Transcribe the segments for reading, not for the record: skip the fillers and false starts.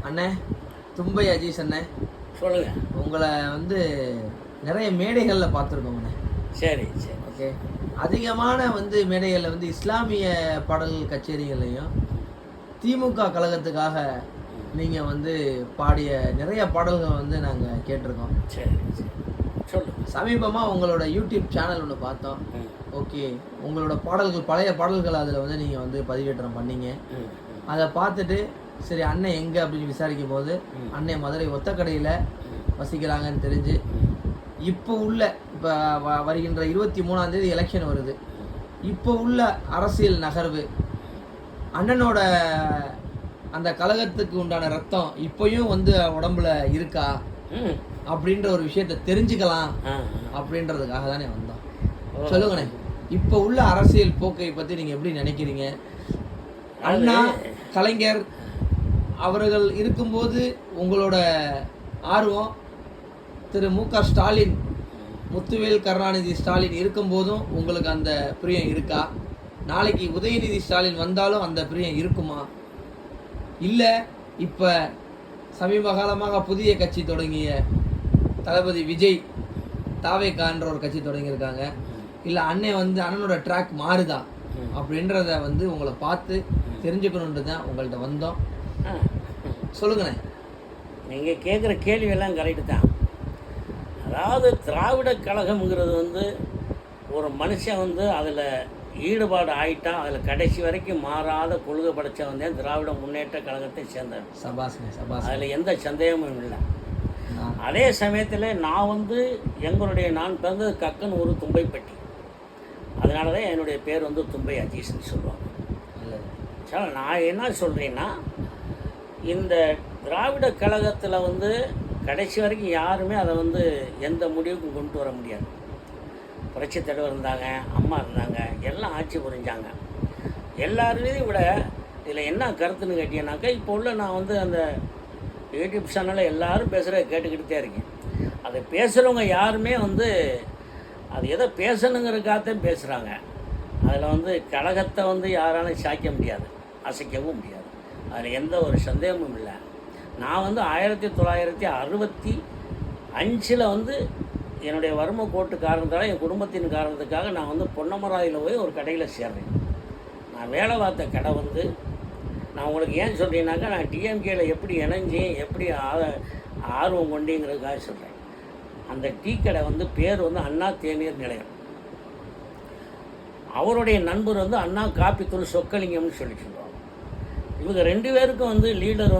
அண்ணே, தும்பை அஜீஸ் அண்ணே, சொல்லுங்க. உங்களை வந்து நிறைய மேடைகளில் பார்த்துருக்கோங்கண்ணே. சரி சரி. ஓகே. அதிகமான மேடைகளில் இஸ்லாமிய பாடல்கள் கச்சேரிகள்லையும் திமுக கழகத்துக்காக நீங்கள் பாடிய நிறைய பாடல்கள் நாங்கள் கேட்டிருக்கோம். சரி சரி, சொல்லுங்க. சமீபமாக உங்களோட யூடியூப் சேனல் ஒன்று பார்த்தோம். ஓகே, உங்களோட பாடல்கள், பழைய பாடல்கள் அதில் நீங்கள் பதிவேற்றம் பண்ணீங்க. அதை பார்த்துட்டு சரி அண்ணன் எங்கே அப்படின்னு விசாரிக்கும் போது அண்ணன் மதுரை ஒத்தக்கடையில் வசிக்கிறாங்கன்னு தெரிஞ்சு இப்போ வருகின்ற 23ஆம் தேதி எலெக்ஷன் வருது. இப்போ உள்ள அரசியல் நகர்வு, அண்ணனோட அந்த கழகத்துக்கு உண்டான ரத்தம் இப்போயும் உடம்புல இருக்கா அப்படின்ற ஒரு விஷயத்தை தெரிஞ்சுக்கலாம் அப்படின்றதுக்காக தானே வந்தோம். சொல்லுங்கண்ணே, இப்போ உள்ள அரசியல் போக்கை பற்றி நீங்கள் எப்படி நினைக்கிறீங்க? அண்ணா, கலைஞர் அவர்கள் இருக்கும்போது உங்களோட ஆர்வம், திரு மு.க. ஸ்டாலின், முத்துவேல் கருணாநிதி ஸ்டாலின் இருக்கும்போதும் உங்களுக்கு அந்த பிரியம் இருக்கா? நாளைக்கு உதயநிதி ஸ்டாலின் வந்தாலும் அந்த பிரியம் இருக்குமா? இல்லை இப்போ சமீப காலமாக புதிய கட்சி தொடங்கிய தளபதி விஜய் தாவேக்கான்ற ஒரு கட்சி தொடங்கியிருக்காங்க, இல்லை அண்ணன் அண்ணனோட ட்ராக் மாறுதா அப்படின்றத உங்களை பார்த்து தெரிஞ்சுக்கணுன்றது தான் உங்கள்கிட்ட வந்தோம். சொல்லுங்கண்ணே. நீங்கள் கேட்குற கேள்வியெல்லாம் கரெக்டு தான். அதாவது திராவிட கழகம்ங்கிறது ஒரு மனுஷன் அதில் ஈடுபாடு ஆகிட்டான், அதில் கடைசி வரைக்கும் மாறாத கொள்கை படைச்சவன் தான் திராவிட முன்னேற்ற கழகத்தை சேர்ந்தவன். சபாஸ்ங்க சபாஸ். அதில் எந்த சந்தேகமும் இல்லை. அதே சமயத்தில் நான் நான் பிறந்தது கக்கன் ஒரு தும்பைப்பட்டி, அதனால தான் என்னுடைய பேர் தும்பை அஜீஸ்ன்னு சொல்லுவாங்க. சார், நான் என்ன சொல்கிறேன்னா, இந்த திராவிட கழகத்தில் கடைசி வரைக்கும் யாருமே அதை எந்த முடிவுக்கும் கொண்டு வர முடியாது. புரட்சி தலைவர் இருந்தாங்க, அம்மா இருந்தாங்க, எல்லாம் ஆட்சி புரிஞ்சாங்க. எல்லாரையும் விட இதில் என்ன கருத்துன்னு கேட்டீங்கன்னாக்கா, இப்போ உள்ள நான் அந்த யூடியூப் சேனலில் எல்லோரும் பேசுகிறத கேட்டுக்கிட்டு தான் இருக்கேன். அதை பேசுகிறவங்க யாருமே அது எதை பேசணுங்கிறதுக்காகத்தான் பேசுகிறாங்க. அதில் கழகத்தை யாராலும் சாய்க்க முடியாது, அசைக்கவும் முடியாது. அதில் எந்த ஒரு சந்தேகமும் இல்லை. நான் 1965 என்னுடைய வறுமை கோட்டு காரணத்தால், என் குடும்பத்தின் காரணத்துக்காக நான் பொன்னமராதியில் போய் ஒரு கடையில் சேர்றேன். நான் வேலை பார்த்த கடை நான் உங்களுக்கு ஏன் சொல்கிறேன்னாக்கா, நான் டிஎம்கேல எப்படி இணைஞ்சேன், எப்படி ஆர்வம் கொண்டேங்கிறதுக்காக சொல்கிறேன். அந்த டீ கடை பேர் அண்ணா தேநீர் நிலையம். அவருடைய நண்பர் அண்ணா காப்பித்தூள் சொக்கலிங்கம்னு சொல்லி சொல்லுவாங்க. இவங்க 2 பேருக்கும் லீடர்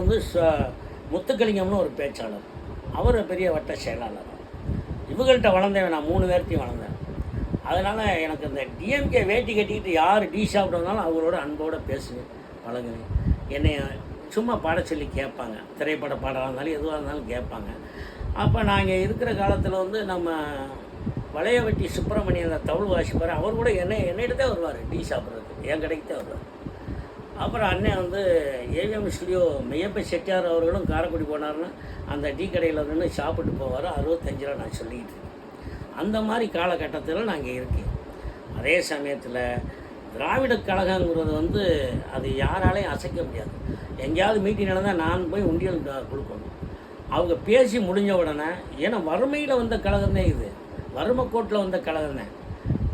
முத்துக்கலிங்கம்னு ஒரு பேச்சாளர், அவர் பெரிய வட்ட செயலாளர். இவங்கள்ட்ட வளர்ந்தேன், நான் 3 பேர்த்தையும் வளர்ந்தேன். அதனால் எனக்கு இந்த டிஎம்கே வேட்டி கட்டிக்கிட்டு யார் டீ சாப்பிட வந்தாலும் அவங்களோட அன்போடு பேசுவேன், பழகுவேன். என்னை சும்மா பாட சொல்லி கேட்பாங்க, திரைப்பட பாடலாக இருந்தாலும் எதுவாக இருந்தாலும் கேட்பாங்க. அப்போ நாங்கள் இருக்கிற காலத்தில் நம்ம வளையவட்டி சுப்பிரமணியன் தவுள் வாசிப்பார், அவர் கூட என்னிட்ட தான் வருவார் டீ சாப்பிட்றதுக்கு, என் கடைக்கு தான் வருவார். அப்புறம் அண்ணன் ஏவிஎம் ஸ்டுடியோ மெய்யப்ப செட்டியார் அவர்களும் காரைக்குடி போனார்னா அந்த டீ கடையில் நின்று சாப்பிட்டு போவார். 65 ரூபா நான் சொல்லிக்கிட்டு இருக்கேன். அந்த மாதிரி காலகட்டத்தில் நாங்கள் இருக்கேன். அதே சமயத்தில் திராவிட கழகங்கிறது அது யாராலையும் அசைக்க முடியாது. எங்கேயாவது மீட்டிங் நடந்தால் நான் போய் உண்டியல் கொடுக்கணும். அவங்க பேசி முடிஞ்ச உடனே, ஏன்னா வறுமையில் வந்த கழகம் தான் இது, வறுமை கோட்டில் வந்த கழகம் தான்.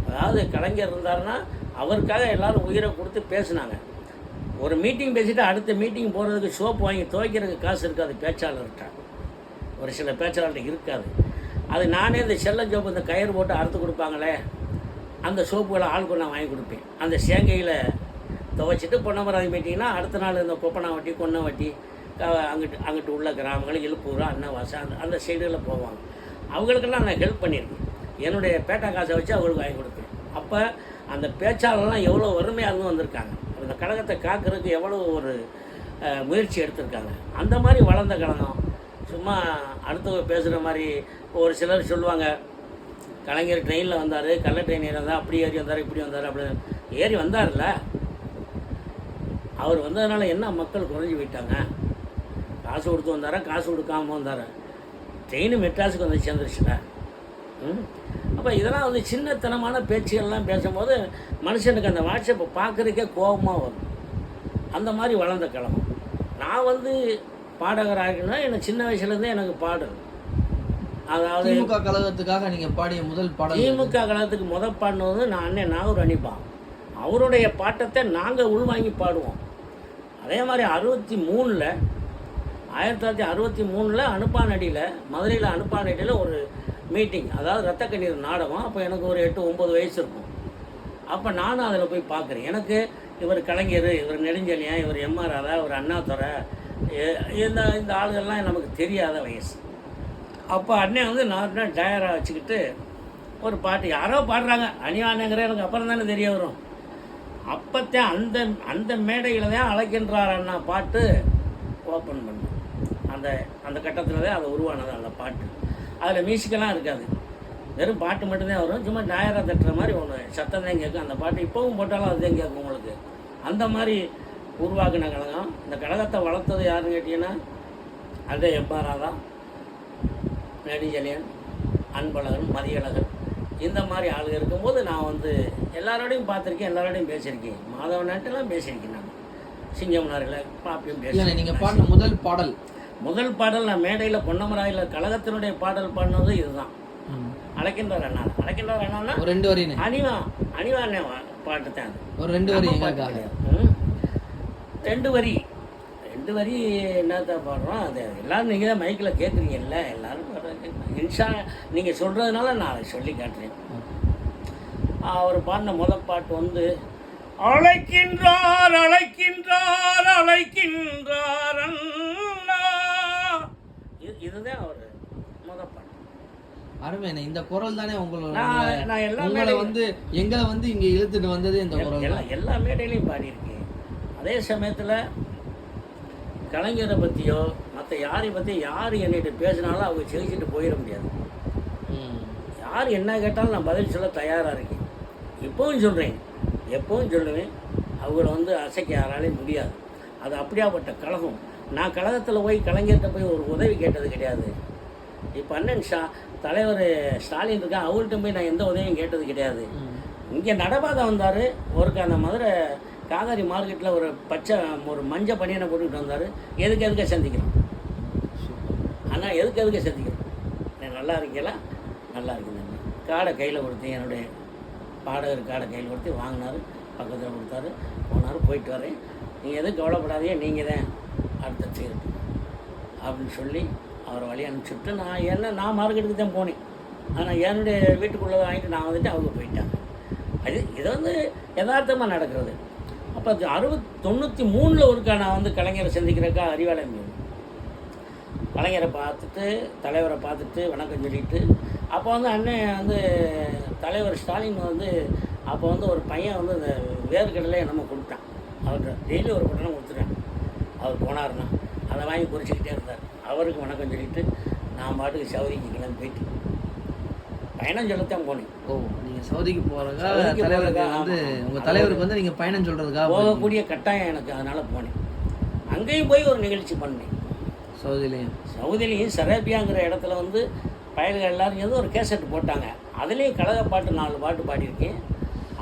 அதாவது கலைஞர் இருந்தாருன்னா அவருக்காக எல்லோரும் உயிரை கொடுத்து பேசுனாங்க. ஒரு மீட்டிங் பேசிவிட்டு அடுத்த மீட்டிங் போகிறதுக்கு சோப்பு வாங்கி துவைக்கிறதுக்கு காசு இருக்காது பேச்சாளர்கிட்ட, ஒரு சில பேச்சாளர்கிட்ட இருக்காது. அது நானே இந்த செல்லம் சோப்பு இந்த கயிறு போட்டு அறுத்து கொடுப்பாங்களே, அந்த சோப்புகளை ஆளுக்கு நான் வாங்கி கொடுப்பேன். அந்த சேங்கையில் துவைச்சிட்டு பொன்னமராதி மீட்டிங்கன்னா அடுத்த நாள் இந்த கொப்பனா வட்டி கொன்னை வட்டி அங்கிட்டு உள்ள கிராமங்கள் எழுப்பூர் அன்னவாசம் அந்த சைடுகளில் போவாங்க. அவங்களுக்கெல்லாம் நான் ஹெல்ப் பண்ணியிருக்கேன். என்னுடைய பேட்டா காசை வச்சு அவங்களுக்கு வாங்கி கொடுப்பேன். அப்போ அந்த பேச்சாளர்லாம் எவ்வளோ வறுமையாக இருந்து வந்திருக்காங்க, அந்த கழகத்தை காக்கிறதுக்கு எவ்வளோ ஒரு முயற்சி எடுத்திருக்காங்க. அந்த மாதிரி வளர்ந்த கழகம். சும்மா அடுத்தவங்க பேசுகிற மாதிரி ஒரு சிலர் சொல்லுவாங்க, கலைஞர் ட்ரெயினில் வந்தார், கள்ள ட்ரெயின் ஏறி வந்தார், அப்படி ஏறி வந்தார், இப்படி வந்தார், அப்படி ஏறி வந்தார்ல. அவர் வந்ததுனால என்ன மக்கள் குறைஞ்சி போயிட்டாங்க? காசு கொடுத்து வந்தாரா, காசு கொடுக்காமல் வந்தார்? ட்ரெயின் மெட்ராஸுக்கு வந்து சேர்ந்துருச்சுல. அப்போ இதெல்லாம் சின்னத்தனமான பேச்சுகள்லாம் பேசும்போது மனுஷனுக்கு அந்த வாட்ஸ்அப்பை பார்க்குறதுக்கே கோபமாக வரும். அந்த மாதிரி வளர்ந்த கிழமை. நான் பாடகர் ஆகினா எனக்கு சின்ன வயசுலேருந்தே எனக்கு பாடல். அதாவது திமுக கழகத்துக்காக நீங்க பாடிய முதல் பாடல் திமுக கழகத்துக்கு பாடினது நான் அண்ணன் நாகூர் அனிப்பான். அவருடைய பாட்டத்தை நாங்கள் உள்வாங்கி பாடுவோம். அதே மாதிரி 1963 அனுப்பானடியில், மதுரையில் அனுப்பானடியில் ஒரு மீட்டிங், அதாவது ரத்த கண்ணீர் நாடகம். அப்போ எனக்கு ஒரு 8-9 வயசு இருக்கும். அப்போ நானும் அதில் போய் பார்க்குறேன். எனக்கு இவர் கலைஞர், இவர் நெடுஞ்செழியன், இவர் எம்ஆர் ராதா, இவர் அண்ணாதுரை, இந்த ஆளுகள்லாம் நமக்கு தெரியாத வயசு. அப்போ அண்ணன் வந்து நார்மலாக டயராக வச்சுக்கிட்டு ஒரு பாட்டு யாரோ பாடுறாங்க, அணிவானங்கிற எனக்கு அப்புறம் தானே தெரிய வரும். அப்போத்தான் அந்த மேடையில் தான் அழைக்கின்றார் அண்ணா பாட்டு ஓப்பன் பண்ணேன். அந்த கட்டத்தில் தான் அது உருவானது அந்த பாட்டு. அதில் மியூசிக்கெல்லாம் இருக்காது, வெறும் பாட்டு மட்டும்தான் வரும். சும்மா டயராக தட்டுற மாதிரி ஒன்று சத்தம் தான் கேட்கும். அந்த பாட்டு இப்போவும் போட்டாலும் அதுதான் கேட்கும் உங்களுக்கு. அந்த மாதிரி உருவாக்கின கழகம். இந்த கழகத்தை வளர்த்தது யாருன்னு கேட்டிங்கன்னா அதே எம்ஆர் ராதா, நெடுஞ்செழியன், அன்பழகன், மதியழகன், இந்த மாதிரி ஆளுங்க இருக்கும்போது நான் வந்து எல்லாரோடையும் பார்த்துருக்கேன், எல்லாரோடையும் பேசியிருக்கேன். மாதவ நாட்டெல்லாம் பேசியிருக்கேன். நான் சிங்கம்னாரில் பாப்பியும் பேசுகிறேன். நீங்கள் பாடின முதல் பாடல் நான் மேடையில் பொன்னமராயில் கழகத்தினுடைய பாடல் பாடினது இதுதான். அழைக்கின்றார் அண்ணா. அழைக்கின்றார் அண்ணா ஒரு 2 வரி அணிவா அண்ணே பாட்டு தான். ஒரு 2 வரி 2 வரி என்னத்தான் பாடுறோம். அது எல்லோரும் நீங்கள் தான் மைக்கில் கேட்குறீங்கல்ல, எல்லோரும் இன்ஷா நீங்கள் சொல்கிறதுனால நான் அதை சொல்லி காட்டுறேன். அவர் பாடின முதல் பாட்டு வந்து அழைக்கின்றார் அழைக்கின்றார் அழைக்கின்றார் அண்ணா. இதுதான் அவர் முதல் பாட்டு. அருமையான இந்த குரல் தானே உங்களை வந்து எங்களை வந்து இங்க இழுத்துட்டு வந்தது இந்த குரல். எல்லா மேடையிலையும் பாடியிருக்கேன். அதே சமயத்தில் கலைஞரை பற்றியோ மற்ற யாரை பற்றி யார் என்னிட்ட பேசினாலும் அவங்க செழிச்சிட்டு போயிட முடியாது. யார் என்ன கேட்டாலும் நான் பதில் சொல்ல தயாராக இருக்கேன். இப்போவும் சொல்கிறேன், எப்பவும் சொல்லுவேன். அவங்கள வந்து அசைக்க யாராலையும் முடியாது. அது அப்படியாப்பட்ட கழகம். நான் கழகத்தில் போய் கலைஞர்கிட்ட போய் ஒரு உதவி கேட்டது கிடையாது. இப்போ அண்ணன் தலைவர் ஸ்டாலின் இருக்கா, அவர்கிட்ட போய் நான் எந்த உதவியும் கேட்டது கிடையாது. இங்கே நடபாதை வந்தார் ஒருக்கு, அந்த மதுரை காதாரி மார்க்கெட்டில் ஒரு மஞ்சள் பனியனை போட்டுக்கிட்டு வந்தார். எதுக்க சந்திக்கிறோம் அண்ணா, எதுக்க சந்திக்கிறோம். நான் நல்லா இருக்கீங்களா? நல்லா இருக்குங்க. காடை கையில் கொடுத்தேன், என்னுடைய பாடகர் காடை கையில் கொடுத்து வாங்கினார், பக்கத்தில் கொடுத்தாரு, போனார். போயிட்டு வரேன், நீங்கள் எதுவும் கவலைப்படாதீங்க, நீங்கள் தான் அடுத்த சீரட்டு அப்படின்னு சொல்லி அவரை வழி அனுப்பிச்சுட்டு நான் மார்க்கெட்டுக்கு தான் போனேன். ஆனால் என்னுடைய வீட்டுக்குள்ளே வாங்கிட்டு நான் வந்துட்டு அவங்க போயிட்டாங்க. இது வந்து யதார்த்தமாக நடக்கிறது. அப்போ 93 ஒருக்கா நான் வந்து கலைஞரை சந்திக்கிறக்கா அறிவாலயம் கலைஞரை பார்த்துட்டு தலைவரை பார்த்துட்டு வணக்கம் சொல்லிட்டு, அப்போ வந்து அண்ணன் வந்து தலைவர் ஸ்டாலின் வந்து அப்போ வந்து ஒரு பையன் வந்து இந்த வேர்க்கடலை நம்ம கொடுத்தான். அவர்கிட்ட டெய்லி ஒரு பட்டணம் கொடுத்துட்டேன். அவர் போனார்னா அதை வாங்கி குறிச்சிக்கிட்டே இருந்தார். அவருக்கு வணக்கம் சொல்லிட்டு நான் பாட்டுக்கு சவுதிக்கு கிளம்பி போயிட்டு பயணம் சொல்லத்தான் போனேன். நீங்கள் சவுதிக்கு போகிறதுக்காக தலைவருக்கு வந்து உங்கள் தலைவருக்கு வந்து நீங்கள் பயணம் சொல்கிறதுக்காக போகக்கூடிய கட்டாயம் எனக்கு, அதனால் போனேன். அங்கேயும் போய் ஒரு நிகழ்ச்சி பண்ணேன். சவுதிலையும் சரேபியாங்கிற இடத்துல வந்து பயல்கள் எல்லோரும் சேர்ந்து ஒரு கேசட் போட்டாங்க. அதுலேயும் கழக பாட்டு 4 பாட்டு பாடியிருக்கேன்.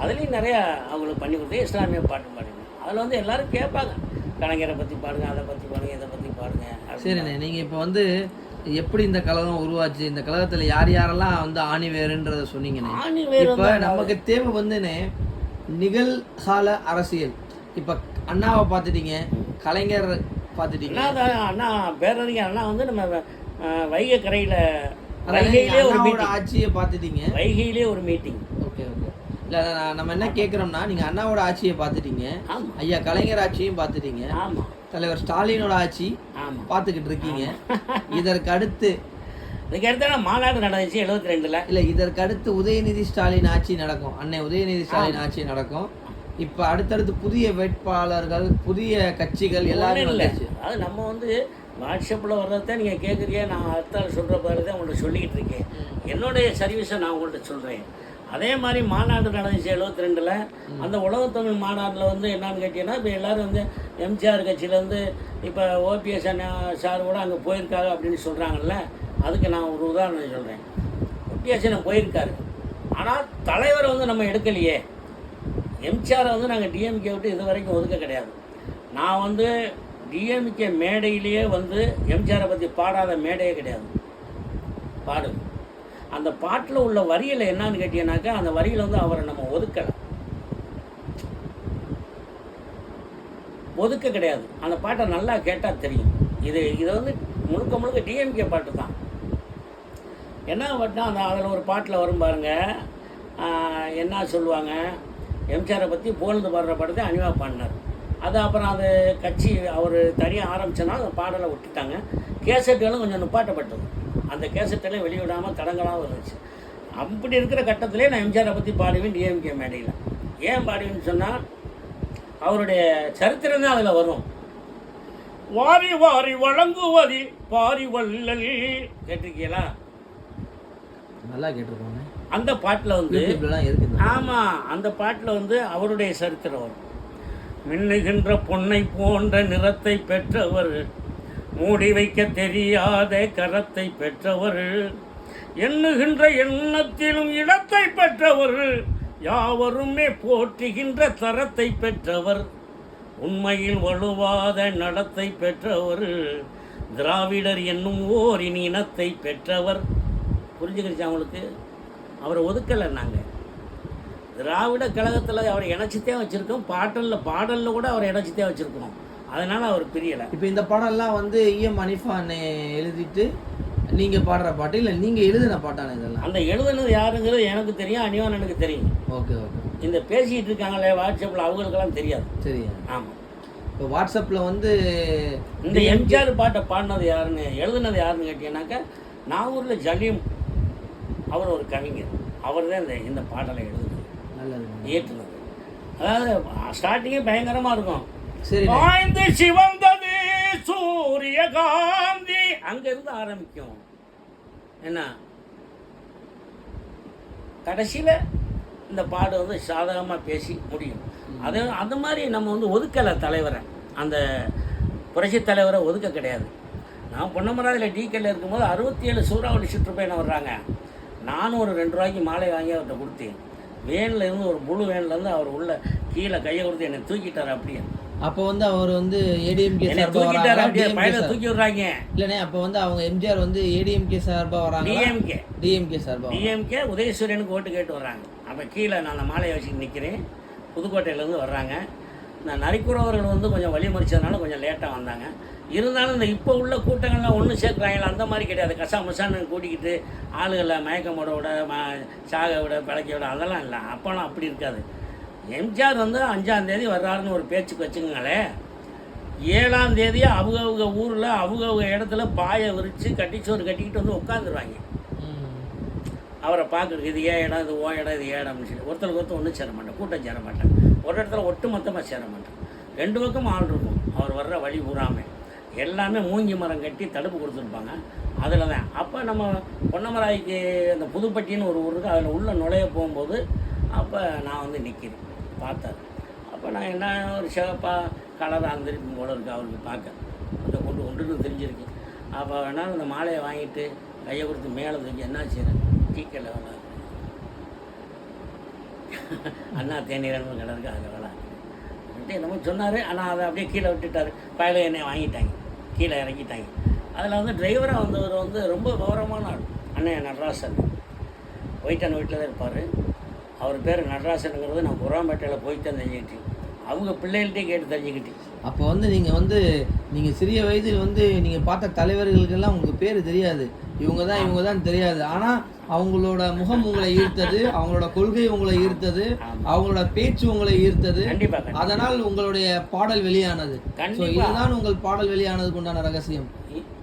அதுலேயும் நிறையா அவங்களுக்கு பண்ணி கொடுத்தேன். இஸ்லாமிய பாட்டு பாடிருக்கேன். அதில் வந்து எல்லோரும் கேட்பாங்க, கலைஞரை பற்றி பாடுங்க, அதை பற்றி பாடுங்க, இதை பற்றி பாடுங்க. சரிண்ணே, நீங்கள் இப்போ வந்து எப்படி இந்த கழகம் உருவாச்சு, இந்த கழகத்தில் யார் யாரெல்லாம் வந்து ஆணிவேருன்றதை சொன்னீங்கண்ணே. இப்போ நமக்கு தேவை வந்துண்ணே நிகழ்கால அரசியல். இப்போ அண்ணாவை பார்த்துட்டீங்க, கலைஞர் பார்த்துட்டீங்க. அண்ணா பேரறிஞர் அண்ணா வந்து நம்ம வைகை கரையில் ஆட்சியை பார்த்துட்டீங்க, வைகையிலே ஒரு மீட்டிங். Okay okay. இல்லை நம்ம என்ன கேட்குறோம்னா, நீங்கள் அண்ணாவோட ஆட்சியை பார்த்துட்டீங்க, ஐயா கலைஞர் ஆட்சியும் பார்த்துட்டீங்க, தலைவர் ஸ்டாலினோட ஆட்சி பார்த்துக்கிட்டு இருக்கீங்க. இதற்கு அடுத்து மாநாடு நடந்துச்சு 72ல். இல்லை, இதற்கு அடுத்து உதயநிதி ஸ்டாலின் ஆட்சி நடக்கும். அண்ணன் உதயநிதி ஸ்டாலின் ஆட்சி நடக்கும். இப்போ அடுத்தடுத்து புதிய வேட்பாளர்கள், புதிய கட்சிகள் எல்லாரும் இல்லை. அது நம்ம வந்து வாட்ஸ்அப்பில் வர்றத நீங்கள் கேட்குறீங்க, நான் அடுத்த சொல்கிற பாரு தான் உங்கள்கிட்ட சொல்லிக்கிட்டு இருக்கேன். என்னுடைய சர்வீஸை நான் உங்கள்கிட்ட சொல்கிறேன். அதே மாதிரி மாநாடு நடந்துச்சு 72ல். அந்த உலகத்தமிழ் மாநாட்டில் வந்து என்னன்னு கேட்டீங்கன்னா, இப்போ எல்லோரும் வந்து எம்ஜிஆர் கட்சியிலேருந்து இப்போ ஓபிஎஸ் அண்ணா சார் கூட அங்கே போயிருக்காங்க அப்படின்னு சொல்கிறாங்கல்ல. அதுக்கு நான் ஒரு உதாரணம் சொல்கிறேன். ஓபிஎஸ் அண்ணா போயிருக்காரு, ஆனால் தலைவரை வந்து நம்ம எடுக்கலையே. எம்ஜிஆரை வந்து நாங்கள் டிஎம்கே விட்டு இது வரைக்கும் ஒதுக்க கிடையாது. நான் வந்து டிஎம்கே மேடையிலேயே வந்து எம்ஜிஆரை பற்றி பாடாத மேடையே கிடையாது. பாடு அந்த பாட்டில் உள்ள வரியில் என்னன்னு கேட்டீங்கன்னாக்கா, அந்த வரியில் வந்து அவரை நம்ம ஒதுக்க கிடையாது. அந்த பாட்டை நல்லா கேட்டால் தெரியும். இது வந்து முழுக்க முழுக்க டிஎம்கே பாட்டு தான். என்ன பாட்டுனா அதில் ஒரு பாட்டில் வரும் பாருங்க, என்ன சொல்லுவாங்க, எம்ஜிஆரை பற்றி புகழ்ந்து பாடுற பாட்டு தான் அனிவா பாடினார். அது அப்புறம் அது கட்சி அவர் தனியாக ஆரம்பித்தனால அந்த பாடலை விட்டுட்டாங்க. கேசட்டுகளும் கொஞ்சம் நுப்பாட்டப்பட்டது. அந்த கேசட்டெல்லாம் வெளியிடாமல் தடங்களாக இருந்துச்சு. அப்படி இருக்கிற கட்டத்திலே நான் எம்ஜிஆரை பற்றி பாடுவேன் டிஎம்கே மேடையில். ஏன் பாடுவேன்னு சொன்னால், அவருடைய சரித்திரம் தான் அதில் வரும். வாரி வாரி வழங்குவதில் பாரி வள்ளல் கேட்டிருக்கீங்களா? நல்லா கேட்டிருக்கோங்க. அந்த பாட்டில் வந்து ஆமாம், அந்த பாட்டில் வந்து அவருடைய சரித்திரம் வரும். மின்னுகின்ற பொன்னை போன்ற நிறத்தை பெற்றவர், மூடி வைக்க தெரியாத கரத்தை பெற்றவர், எண்ணுகின்ற எண்ணத்திலும் இடத்தை பெற்றவர், யாவருமே போற்றுகின்ற தரத்தை பெற்றவர், உண்மையில் வலுவாத நடத்தை பெற்றவர், திராவிடர் என்னும் ஓர் இனத்தை பெற்றவர். புரிஞ்சுக்கிடுச்சு அவங்களுக்கு? அவரை ஒதுக்கலை. நாங்கள் திராவிட கழகத்தில் அவரை இணைச்சித்தே வச்சுருக்கோம். பாடலில் கூட அவரை இணைச்சித்தே வச்சுருக்கோம். அதனால் அவர் பிரியலை. இப்போ இந்த பாடல்லாம் வந்து இஎம் அனிஃபான்னு எழுதிட்டு நீங்கள் பாடுற பாட்டு இல்லை நீங்கள் எழுதின பாட்டான இதெல்லாம்? அந்த எழுதுனது யாருங்கிறது எனக்கு தெரியும், அனிவான் எனக்கு தெரியும். Okay okay. இந்த பேசிகிட்டு இருக்காங்களே வாட்ஸ்அப்பில், அவங்களுக்கெல்லாம் தெரியாது. சரி. ஆமாம். இப்போ வாட்ஸ்அப்பில் வந்து இந்த எம்ஜிஆர் பாட்டை பாடினது யாருன்னு, எழுதுனது யாருன்னு கேட்டீங்கன்னாக்கா, நாகூரில் ஜலீம், அவர் ஒரு கவிஞர். அவர் தான் இந்த பாடலை எழுதுனது, இயற்றுனது. அதாவது ஸ்டார்டிங்கே பயங்கரமாக இருக்கும். சரி. வாய்ந்து சிவந்தது சூரியகாந்தி, அங்கேருந்து ஆரம்பிக்கும். என்ன கடைசியில் இந்த பாடு வந்து சாதகமாக பேசி முடியும். அது அந்த மாதிரி நம்ம வந்து ஒதுக்கலை தலைவரை, அந்த புரட்சி தலைவரை ஒதுக்க கிடையாது. நான் பொன்னமராதில் டிகேல இருக்கும்போது 67 சூறாவளி சுற்றுப்பயணம் வர்றாங்க. நானும் ஒரு 2 ரூபாய்க்கு மாலை வாங்கி அவர்கிட்ட கொடுத்தேன். வேனில் இருந்து ஒரு முழு வேன்லேருந்து அவர் உள்ள கீழே கையை கொடுத்து என்னை தூக்கிட்டார். அப்படியே அப்போ வந்து அவர் வந்து ஏடிஎம்கே தூக்கிட்டார். அப்படியே பையனை தூக்கி விடுறாங்க. இல்லைண்ணே, அப்போ வந்து அவங்க எம்ஜிஆர் வந்து ஏடிஎம்கே சார்பாக வராங்க. டிஎம்கே சார்பாக, டிஎம்கே உதயசூரியனுக்கு ஓட்டு கேட்டு வர்றாங்க. அப்போ கீழே நான் அந்த மாலையை வச்சுட்டு நிற்கிறேன். புதுக்கோட்டையிலேருந்து வர்றாங்க. இந்த நரிக்குறவர்கள் வந்து கொஞ்சம் வழி மறிச்சதுனால கொஞ்சம் லேட்டாக வந்தாங்க. இருந்தாலும் இந்த இப்போ உள்ள கூட்டங்கள்லாம் ஒன்று சேர்க்குறாங்களா, அந்த மாதிரி கிடையாது. கசாமசான்னு கூட்டிக்கிட்டு ஆளுகளை மயக்கமோட விட சாக விட பிழைக்க விட அதெல்லாம் இல்லை. அப்போலாம் அப்படி இருக்காது. எம்ஜிஆர் வந்து 5ஆம் தேதி வர்றாருன்னு ஒரு பேச்சுக்கு வச்சுக்கோங்களே, 7ஆம் தேதி அவங்க ஊரில் அவங்க இடத்துல பாயை விரித்து கட்டிச்சோறு கட்டிக்கிட்டு வந்து உட்காந்துருவாங்க. அவரை பார்க்குறது, இது ஏன் இடம், இது ஓ இடம், இது ஏடம்னு சொல்லி ஒருத்தருக்கு ஒருத்தர் ஒன்றும் சேர மாட்டேன், கூட்டம் சேர மாட்டேன். ஒரு இடத்துல ஒட்டு மொத்தமாக சேர மாட்டேன். 2 பக்கம் ஆள் இருக்கும். அவர் வர்ற வழி பூராமல் எல்லாமே மூங்கி மரம் கட்டி தடுப்பு கொடுத்துருப்பாங்க. அதில் தான் அப்போ நம்ம பொன்னமராய்க்கு அந்த புதுப்பட்டின்னு ஒரு ஊர் இருக்குது, அதில் உள்ள நுழைய போகும்போது அப்போ நான் வந்து நிற்கிறேன். பார்த்தார். அப்போ நான் என்ன ஒரு சிவப்பாக கலராக இருந்திருக்கும் போல இருக்குது அவருக்கு பார்க்க. அந்த ஒன்றுன்னு தெரிஞ்சிருக்கு. அப்போ வேணாலும் அந்த மாலையை வாங்கிட்டு கையை கொடுத்து மேலே தூக்கி என்ன செய்கிறேன், டீக்கல்ல வேலை அண்ணா தேநீரன் கிடருக்கு, அதில் வேலை என்னமோ சொன்னார். ஆனால் அதை அப்படியே கீழே விட்டுட்டார். பயில என்னை வாங்கிட்டாங்க, கீழே இறக்கிட்டாங்க. அதில் வந்து டிரைவராக வந்தவர் வந்து ரொம்ப கௌரவமான ஆள், அண்ணன் நடராசன். ஒயிட்டான வீட்டில் தான் இருப்பார். அவர் பேர் நடராசனுங்கிறது நான் குராம்பேட்டையில் போயிட்டு தான் தெரிஞ்சுக்கிட்டேன். அவங்க பிள்ளைகள்கிட்டே கேட்டு தெரிஞ்சுக்கிட்டேன். அப்போ வந்து நீங்கள் சிறிய வயதில் வந்து நீங்கள் பார்த்த தலைவர்களுக்கெல்லாம் உங்களுக்கு பேர் தெரியாது, இவங்க தான் தெரியாது. ஆனால் அவங்களோட முகம் உங்களை ஈர்த்தது, அவங்களோட கொள்கை உங்களை ஈர்த்தது, அவங்களோட பேச்சு உங்களை ஈர்த்தது. அதனால் உங்களுடைய பாடல் வெளியானது. இதுதான் உங்கள் பாடல் வெளியானதுக்கு உண்டான ரகசியம்.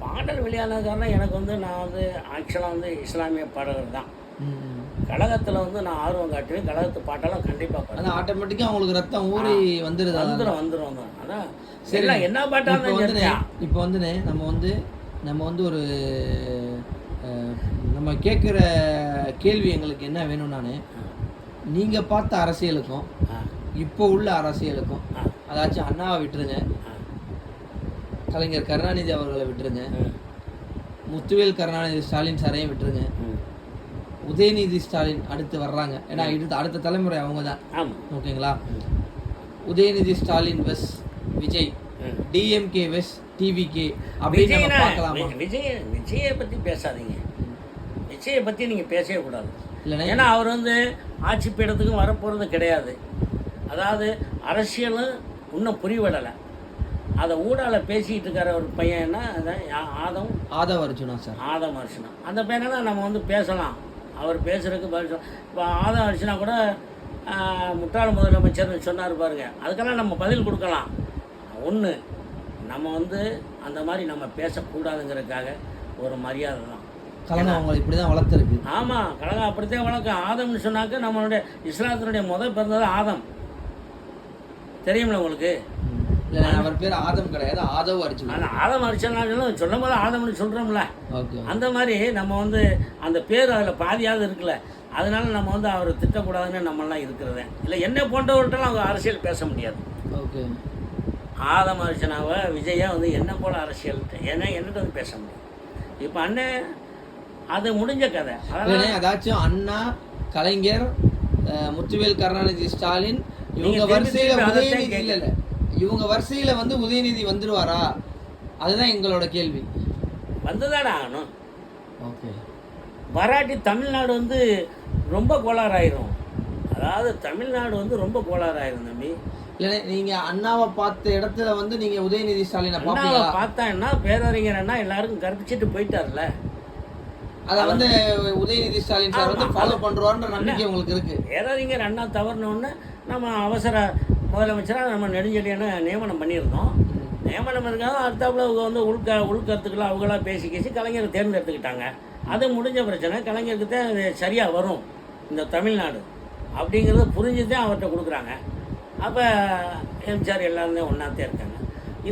பாடல் வெளியானது காரணம் எனக்கு வந்து நான் வந்து ஆக்சுவலாக வந்து இஸ்லாமிய பாடகர் தான். கழகத்தில் வந்து நான் ஆர்வம் காட்டுவேன். கழகத்து பாட்டெல்லாம் கண்டிப்பாக பாடுவேன். ஆட்டோமேட்டிக்காக அவங்களுக்கு ரத்தம் ஊறி வந்துடும். அதான் சரி. என்ன பாட்டாக இப்போ வந்துண்ணே நம்ம வந்து ஒரு நம்ம கேட்குற கேள்வி எங்களுக்கு என்ன வேணும்னானே, நீங்கள் பார்த்த அரசியலுக்கும் இப்போ உள்ள அரசியலுக்கும், அதாச்சும் அண்ணாவை விட்டுருங்க, கலைஞர் கருணாநிதி அவர்களை விட்டுருங்க, முத்துவேல் கருணாநிதி ஸ்டாலின் சாரையும் விட்டுருங்க, உதயநிதி ஸ்டாலின் அடுத்து வர்றாங்க. ஏன்னா அடுத்த தலைமுறை அவங்க தான். ஓகேங்களா? உதயநிதி ஸ்டாலின் வெஸ் விஜய் டிஎம்கே வெஸ் டிவிகே அப்படின்னு நம்ம பார்க்கலாமா? விஜயை பற்றி பேசாதீங்க. விஜயை பற்றி நீங்கள் பேசவே கூடாது. இல்லைன்னா ஏன்னா அவர் வந்து ஆட்சி பீடத்துக்கும் வரப்போகிறது கிடையாது. அதாவது அரசியலும் இன்னும் புரிவிடலை. அதை ஊடால பேசிக்கிட்டு இருக்கிற ஒரு பையன்னா ஆதவ் அர்ஜுனா சார். ஆதவ் அர்ஜுனா அந்த பையனெல்லாம் நம்ம வந்து பேசலாம். அவர் பேசுகிறதுக்கு பதில் இப்போ ஆதவ் அர்ஜுனா கூட முட்டாள் முதலமைச்சர்னு சொன்னார் பாருங்க, அதுக்கெல்லாம் நம்ம பதில் கொடுக்கலாம். ஒன்று நம்ம வந்து அந்த மாதிரி நம்ம பேசக்கூடாதுங்கிறதுக்காக ஒரு மரியாதை தான். கழகம் அவங்களை இப்படி தான் வளர்த்துருக்கு. ஆமாம், கழகம் அப்படித்தான் வளர்க்கும். ஆதம்னு சொன்னாக்க நம்மளுடைய இஸ்லாத்தினுடைய முதல் பிறந்தது ஆதம். தெரியுமில்ல உங்களுக்கு? இல்லை, அவர் பேர் ஆதம் கிடையாது, ஆதவ் அர்ஜுனா. அந்த ஆதம் அர்ஜுனாலும் சொல்லும் போது ஆதம்னு சொல்கிறோம்ல, அந்த மாதிரி நம்ம வந்து அந்த பேர் அதில் பாதியாவது இருக்குல்ல, அதனால நம்ம வந்து அவரை திட்டக்கூடாதுன்னு நம்மளாம் இருக்கிறதே இல்லை. என்ன போன்றவர்கள்ட்டெல்லாம் அவங்க அரசியல் பேச முடியாது. ஓகே, ஆதம் அர்ஜுனாவை விஜயா வந்து என்ன போல அரசியல் ஏன்னா என்னட்டு வந்து பேச முடியும். இப்போ அண்ணன் அது முடிஞ்ச கதை. அதாச்சும் அண்ணா, கலைஞர், முத்துவேல் கருணாநிதி, ஸ்டாலின் இவங்க வரிசையில உதயநிதி இல்ல இவங்க வரிசையில வந்து உதயநிதி வந்துருவாரா? அதுதான் எங்களோட கேள்வி. வந்துதானே ஆகணும். ஓகே, வராட்டி தமிழ்நாடு வந்து ரொம்ப கோளாறாயிரும். அதாவது தமிழ்நாடு வந்து ரொம்ப கோளாறாயிரும் தம்பி. இல்லை, நீங்க அண்ணாவை பார்த்த இடத்துல வந்து நீங்க உதயநிதி ஸ்டாலினை பார்ப்பீங்களா? பார்த்தாங்கன்னா பேரறிஞர் அண்ணா எல்லாருக்கும் கற்பிச்சுட்டு போயிட்டார்ல. அதை வந்து உதயநிதி ஸ்டாலின் சார் வந்து ஃபாலோ பண்ணுவார்ன்ற நம்பிக்கை உங்களுக்கு இருக்கு? பேரறிஞர் அண்ணா தவறினோன்னு நம்ம அவசர முதலமைச்சராக நம்ம நெடுஞ்செழியனை நியமனம் பண்ணியிருந்தோம். நியமனம் இருக்காங்க, அடுத்தாப்புல அவங்க வந்து உள்கருத்துக்களை அவங்களா பேசி கலைஞரை தேர்ந்தெடுத்துக்கிட்டாங்க. அது முடிஞ்ச பிரச்சனை. கலைஞருக்கு தான் அது சரியாக வரும் இந்த தமிழ்நாடு அப்படிங்கிறத புரிஞ்சு தான் அவர்கிட்ட கொடுக்குறாங்க. அப்போ எம்ஜிஆர் எல்லாருமே ஒன்றாத்தே இருக்காங்க.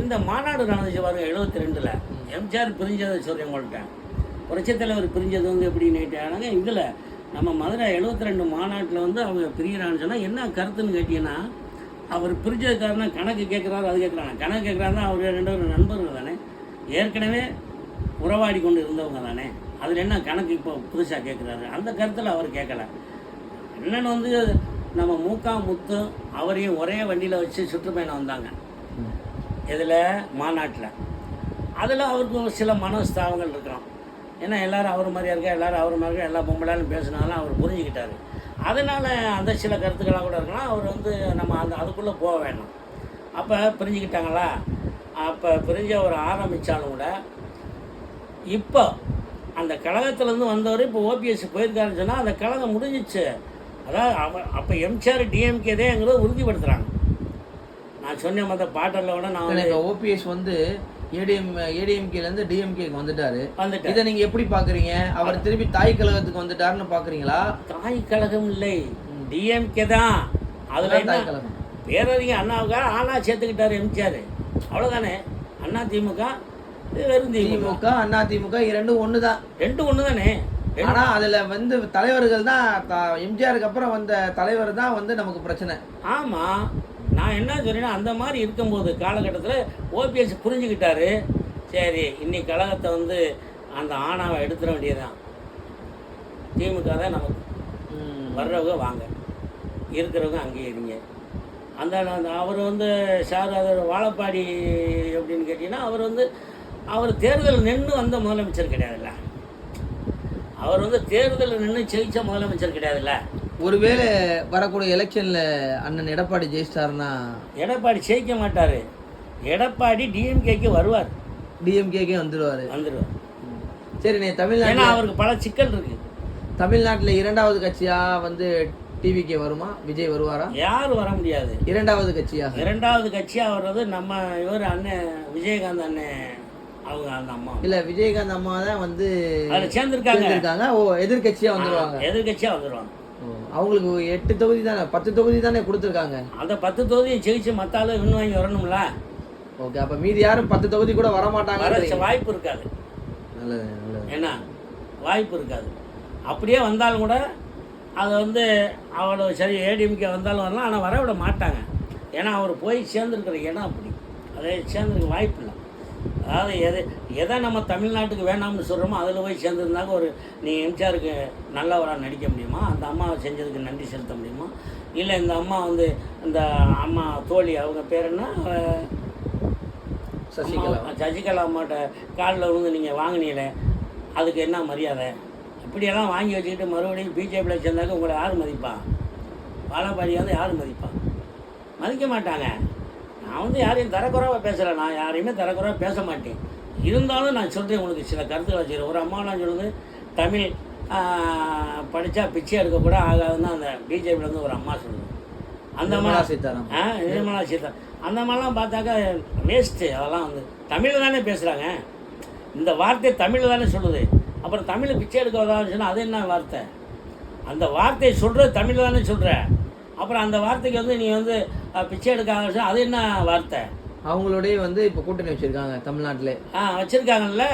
இந்த மாநாடு நடந்துச்சு பாருங்க 72. எம்ஜிஆர் பிரிஞ்சதை சொல்கிறேன் உங்கள்கிட்ட. புரட்சித் தலைவர் பிரிஞ்சது வந்து எப்படி நேட்டாங்க. இதில் நம்ம மதுரை 72 மாநாட்டில் வந்து அவங்க பிரிகிறான்னு சொன்னால் என்ன கருத்துன்னு கேட்டீங்கன்னா, அவர் பிரிஞ்சது காரணம் கணக்கு கேட்குறாரு, அது கேட்குறாங்க. கணக்கு கேட்குறாருன்னா அவர் 2 நண்பர்கள் தானே, ஏற்கனவே உறவாடி கொண்டு இருந்தவங்க தானே. அதில் என்ன கணக்கு இப்போ புதுசாக கேட்குறாரு? அந்த கருத்தில் அவர் கேட்கல. என்னென்னு வந்து நம்ம முத்து அவரையும் ஒரே வண்டியில் வச்சு சுற்றுப்பயணம் வந்தாங்க. இதில் மாநாட்டில் அதில் அவருக்கு சில மனஸ்தாபங்கள் இருக்கலாம். ஏன்னா எல்லோரும் அவர் மாதிரியா இருக்கா, எல்லோரும் அவர் மாதிரி இருக்கா, எல்லா பொம்பளாலும் பேசினாலும் அவர் புரிஞ்சுக்கிட்டாரு. அதனால் அந்த சில கருத்துக்களாக கூட இருக்கலாம். அவர் வந்து நம்ம அதுக்குள்ளே போக வேண்டாம். அப்போ பிரிஞ்சுக்கிட்டாங்களா? அப்போ பிரிஞ்ச ஒரு ஆரம்பித்தாலும் கூட இப்போ அந்த கழகத்துலேருந்து வந்தவர் இப்போ ஓபிஎஸ் போயிருக்காருன்னு சொன்னால் அந்த கழகம் முடிஞ்சிச்சு. அதாவது அப்போ எம்ஜிஆர் டிஎம்கேதேங்கிறத உறுதிப்படுத்துகிறாங்க. நான் சொன்ன மற்ற பாட்டலில் விட நான் ஓபிஎஸ் வந்து ஏடிஎம்கேலேருந்து டிஎம்கேக்கு வந்துட்டாரு. இதை நீங்கள் எப்படி பார்க்குறீங்க? அவர் திருப்பி தாய் கழகத்துக்கு வந்துட்டாருன்னு பார்க்குறீங்களா? தாய் கழகம் இல்லை, டிஎம்கே தான். அதில் தாய் கழகம் பேரறிஞர் அண்ணாவுக்காக ஆனா சேர்த்துக்கிட்டாரு எம்ஜிஆர், அவ்வளோதானே. அண்ணா திமுக வெறும் திமுக, அண்ணா திமுக இரண்டும் ஒன்று தான். ரெண்டும் ஒன்று தானே. ஆனால் அதில் வந்து தலைவர்கள் தான் எம்ஜிஆருக்கு அப்புறம் வந்த தலைவர் தான் வந்து நமக்கு பிரச்சனை. ஆமாம், நான் என்ன சொல்றேன்னா அந்த மாதிரி இருக்கும்போது காலகட்டத்தில் ஓபிஎஸ் புரிஞ்சுக்கிட்டாரு. சரி, இன்னைக்கு கழகத்தை வந்து அந்த ஆணாவை எடுத்துட வேண்டியதுதான். திமுக தான் நமக்கு, வர்றவங்க வாங்க, இருக்கிறவங்க அங்கேயே இருங்க. அந்த அவர் வந்து சார் அது வாழப்பாடி அப்படின்னு கேட்டிங்கன்னா அவர் தேர்தல் நின்று வந்த முதலமைச்சர் கிடையாதுல்ல. அவர் வந்து தேர்தல் நின்று ஜெயிச்ச முதலமைச்சர் கிடையாதுல்ல. ஒருவேளை வரக்கூடிய எலெக்ஷனில் அண்ணன் எடப்பாடி ஜெயிச்சிட்டாருன்னா? எடப்பாடி ஜெயிக்க மாட்டார். எடப்பாடி டிஎம்கேக்கு வருவார், டிஎம்கேக்கே வந்துடுவார். சரி, தமிழ்நாடு அவருக்கு பல சிக்கல் இருக்கு. தமிழ்நாட்டில் இரண்டாவது கட்சியாக வந்து டிவிகே வருமா? விஜய் வருவாரா? யாரும் வர முடியாது. இரண்டாவது கட்சியாக வர்றது நம்ம இவர் அண்ணன் விஜயகாந்த் அண்ணன், அவங்க அந்த அம்மா இல்லை, விஜயகாந்த் அம்மா தான் வந்து அதில் சேர்ந்துருக்காங்க. ஓ, எதிர்கட்சியாக வந்துடுவாங்க. அவங்களுக்கு 8 தொகுதி தானே, 10 தொகுதி தானே கொடுத்துருக்காங்க. அந்த 10 தொகுதியை ஜெயிச்சு மற்ற ஆளு வின் வாங்கி வரணும்ல. ஓகே, அப்போ மீதி யாரும் 10 தொகுதி கூட வரமாட்டாங்க. வாய்ப்பு இருக்காது. நல்லது. என்ன வாய்ப்பு இருக்காது. அப்படியே வந்தாலும் கூட அதை வந்து அவ்வளோ சரி ஏடிஎம்கே வந்தாலும் வரலாம், ஆனால் வர விட மாட்டாங்க. ஏன்னா அவர் போய் சேர்ந்துருக்கிற இடம் அப்படி, அதை சேர்ந்துருக்க வாய்ப்பு இல்லை. அதாவது எதை நம்ம தமிழ்நாட்டுக்கு வேணாம்னு சொல்கிறோமோ அதில் போய் சேர்ந்துருந்தாங்க. நீ எம்ஜிஆருக்கு நல்லவராக நடிக்க முடியுமா? அந்த அம்மாவை செஞ்சதுக்கு நன்றி செலுத்த முடியுமா? இல்லை இந்த அம்மா வந்து இந்த அம்மா தோழி, அவங்க பேர் என்ன, சசிகலா அம்மாட்ட காலில் விழுந்து நீங்கள் வாங்கினீங்களே அதுக்கு என்ன மரியாதை? இப்படியெல்லாம் வாங்கி வச்சுக்கிட்டு மறுபடியும் பிஜேபியில் சேர்ந்தாக்க உங்களை யார் மதிப்பா? பாலபாடி வந்து யார் மதிப்பா? மதிக்க மாட்டாங்க. நான் வந்து யாரையும் தரக்குறைவாக பேசலை, நான் யாரையுமே தரக்குறைவாக பேச மாட்டேன். இருந்தாலும் நான் சொல்கிறேன் உங்களுக்கு சில கருத்துக்களை வச்சுக்கிறேன். ஒரு அம்மா நான் சொல்லுது தமிழ் படித்தா பிச்சை எடுக்கக்கூட ஆகாதுன்னு அந்த பிஜேபியிலேருந்து ஒரு அம்மா சொல்லுது. அந்த மாதிரி நிர்மலா சீதாராமன் அந்த மாதிரிலாம் பார்த்தாக்கா வேஸ்ட்டு. அதெல்லாம் வந்து தமிழில் தானே பேசுகிறாங்க, இந்த வார்த்தை தமிழில் தானே சொல்லுது. அப்புறம் தமிழ் பிச்சை எடுக்கதான் சொன்னால் அது என்ன வார்த்தை? அந்த வார்த்தையை சொல்கிறது தமிழில் தானே சொல்கிற. அப்புறம் அந்த வார்த்தைக்கு வந்து நீ வந்து பிச்சை எடுக்காத அது என்ன வார்த்தை? அவங்களோடய வந்து இப்போ கூட்டணி வச்சுருக்காங்க தமிழ்நாட்டில். வச்சுருக்காங்கல்ல.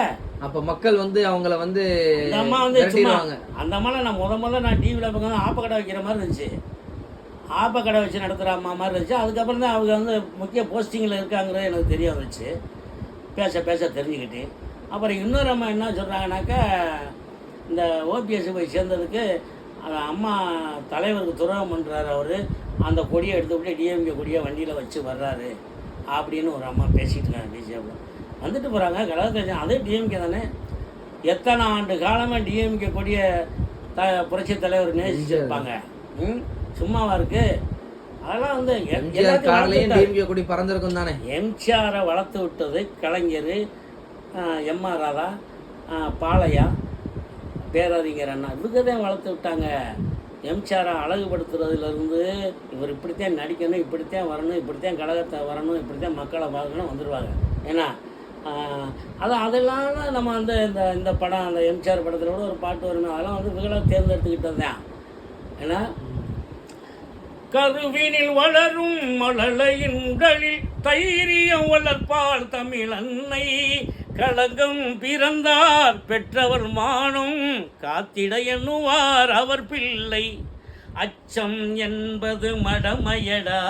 அப்போ மக்கள் வந்து அவங்கள வந்து அந்த அம்மா வந்து அந்த அம்மாவில் நான் முதல்ல நான் டிவியில் பார்க்க ஆப்பக்கடை வைக்கிற மாதிரி இருந்துச்சு. ஆப்பக்கடை வச்சு நடத்துகிற அம்மா மாதிரி இருந்துச்சு. அதுக்கப்புறம் தான் அவங்க வந்து முக்கிய போஸ்டிங்கில் இருக்காங்கிறது எனக்கு தெரிய வந்துச்சு. பேச தெரிஞ்சுக்கிட்டு அப்புறம் இன்னொரு அம்மா என்ன சொல்கிறாங்கனாக்கா, இந்த ஓபிஎஸ் போய் சேர்ந்ததுக்கு அந்த அம்மா தலைவருக்கு துரோகம் பண்ணுறாரு, அவர் அந்த கொடியை எடுத்துக்கிட்டு டிஎம்கே கொடியை வண்டியில் வச்சு வர்றாரு அப்படின்னு ஒரு அம்மா பேசிகிட்டு இருக்காங்க. பிஜேபியில் வந்துட்டு போகிறாங்க, கலகத்தை அதே டிஎம்கே தானே. எத்தனை ஆண்டு காலமாக டிஎம்கே கொடியை புரட்சி தலைவர் நேசிச்சிருப்பாங்க. சும்மாவா இருக்கு? அதெல்லாம் வந்து கொடி பறந்துருக்கும் தானே. எம்ஜிஆரை வளர்த்து விட்டது கலைஞர், எம்ஆர் ராதா, பாலையா, பேரறிஞர் அண்ணா, இவங்க தான் வளர்த்து விட்டாங்க. எம்ஜிஆரை அழகுபடுத்துறதுலேருந்து இவர் இப்படித்தான் நடிக்கணும், இப்படித்தான் வரணும், இப்படித்தான் கழகத்தை வரணும், இப்படித்தான் மக்களை பார்க்கணும் வந்துடுவாங்க. ஏன்னா அதெல்லாம் நம்ம வந்து இந்த படம், அந்த எம்ஜிஆர் படத்தில் கூட ஒரு பாட்டு வரணும், அதெல்லாம் வந்து இவங்கள தேர்ந்தெடுத்துக்கிட்டது தான். ஏன்னா கருவினில் வளரும் மழலையின் உடலில் தைரியம் வளர்ப்பாள் தமிழ் அன்னை. களங்கம் பிறந்தார் பெற்றவர் மானம் காத்திட எண்ணுவார் அவர் பிள்ளை. அச்சம் என்பது மடமையடா,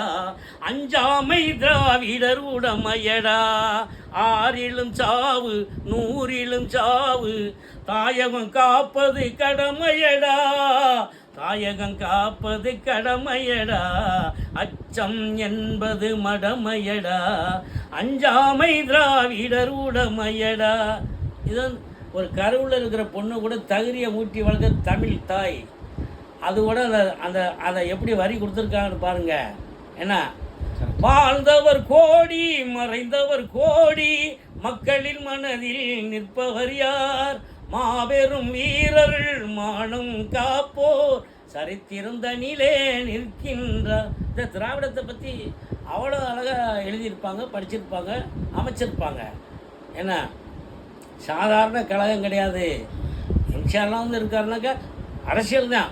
அஞ்சாமை திராவிடர் உடமையடா. ஆறிலும் சாவு நூறிலும் சாவு, தாயகம் காப்பது கடமையடா, தாயகம் காப்பது கடமையடா. அச்சம் என்பது மடமையடா, அஞ்சாமை திராவிடர் உடமையடா. இது ஒரு கருவில் இருக்கிற பொண்ணு கூட தகுதியை ஊட்டி வளர்க்க தமிழ் தாய். அது கூட அதை எப்படி வரி கொடுத்துருக்காங்கன்னு பாருங்க. ஏன்னா வாழ்ந்தவர் கோடி மறைந்தவர் கோடி, மக்களின் மனதில் நிற்பவர் யார்? மாபெரும் வீரர்கள் மானம் காப்போர் சரித்திருந்தனிலே நிற்கின்றார். இந்த திராவிடத்தை பற்றி அவ்வளோ அழகாக எழுதியிருப்பாங்க, படிச்சிருப்பாங்க, அமைச்சிருப்பாங்க. ஏன்னா சாதாரண கழகம் கிடையாது. எம்ஜிஆர்லாம் வந்து இருக்காருனாக்கா அரசியல் தான்.